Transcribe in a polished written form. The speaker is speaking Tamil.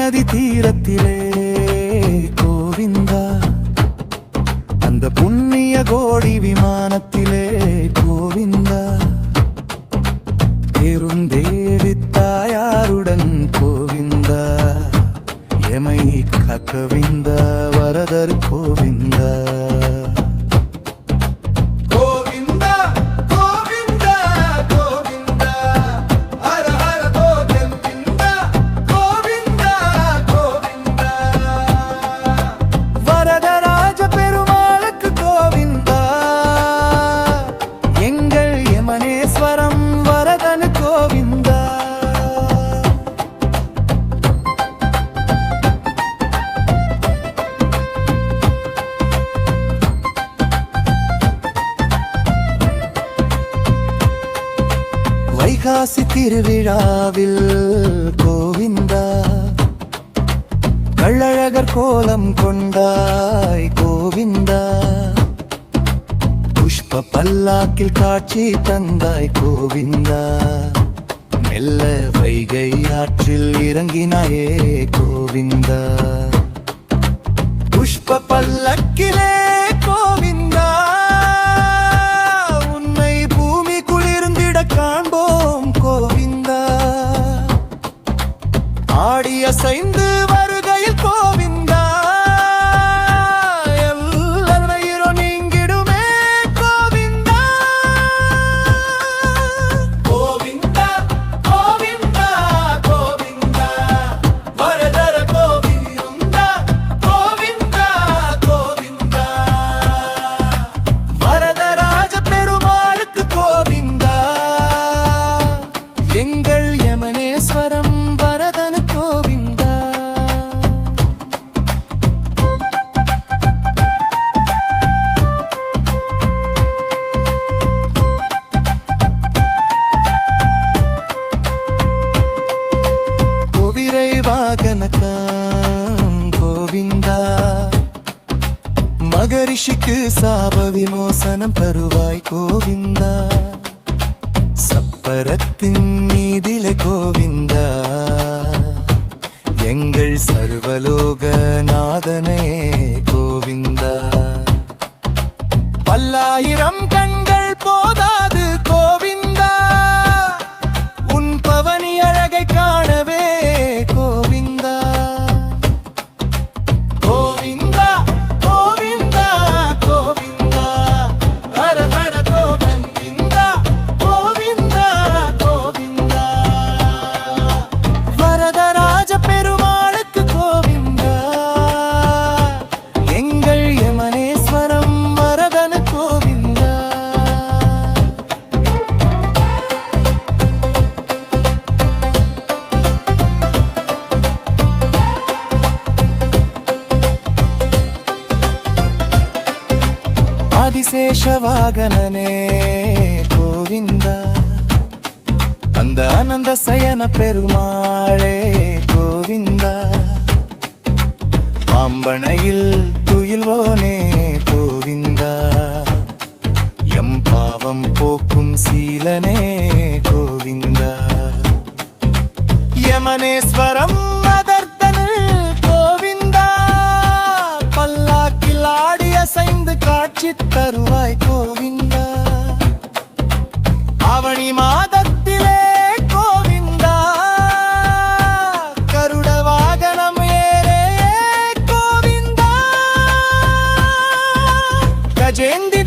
நதி தீரத்திலே கோவிந்தா, அந்த புண்ணிய கோடி விமானத்திலே கோவிந்தா, பெருந்தேவி தாயாருடன் கோவிந்தா, எமை காக்கவிந்தா வரதர் கோவிந்தா. வைகாசி திருவிழாவில் கோவிந்தா, கள்ளழகர் கோலம் கொண்டாய் கோவிந்தா, புஷ்ப பல்லாக்கில் காட்சி தந்தாய் கோவிந்தா, மெல்ல வைகை ஆற்றில் இறங்கினாயே கோவிந்தா, புஷ்ப பல்லக்கிலே கோவிந்தா, உன்னை பூமி குளிர்ந்திட காண்போம் கோவிந்தா, ஆடி அசைந்து வருகையில் கோவிந்தா, எல்லாரையோ நீங்கிடுமே கோவிந்தா. கோவிந்தா கோவிந்தா கோவிந்தா வரதர கோவிந்தா, கோவிந்தா கோவிந்தா வரதராஜ பெருமாளுக்கு கோவிந்தா, எங்கள் யமனேஸ்வரம் வரதனு கோவிந்தா. குதிரை வாகனக்காம் கோவிந்தா, மகரிஷிக்கு சாப விமோசனம் தருவாய் கோவிந்தா, சப்பரத்தின் மீதிலே கோவிந்தா, எங்கள் சர்வலோக நாதனே கோவிந்தா, பல்லாயிரம் கண்கள் போதாது கோவிந்தா, உன் பவனி அழகை காணவே கோவிந்தா. கோவிந்தா கோவிந்தா கோவிந்தா ஹர ஹர கோவிந்தா, கோவிந்தா கோவிந்தா வரதராஜ பெருமாளுக்கு கோவிந்தா, எங்கள் யமனேஸ்வரம் வரதனு கோவிந்தா. ஆதிசேஷ வாகனனே கோவிந்தா, அந்த அனந்த சயன பெருமாளே கோவிந்தா, பாம்பனையில் துயில்வோனே கோவிந்தா, எம் பாவம் போக்கும் சீலனே கோவிந்தா, யமனேஸ்வரம் அதர்த்தனு கோவிந்தா, பல்லாக்கில் ஆடி அசைந்து காட்சி தருவாய் கோவிந்தா, ஆவணி மாதத்திலே கோவிந்தா, கருட வாகனம் ஏறே கோவிந்தா, கஜேந்தி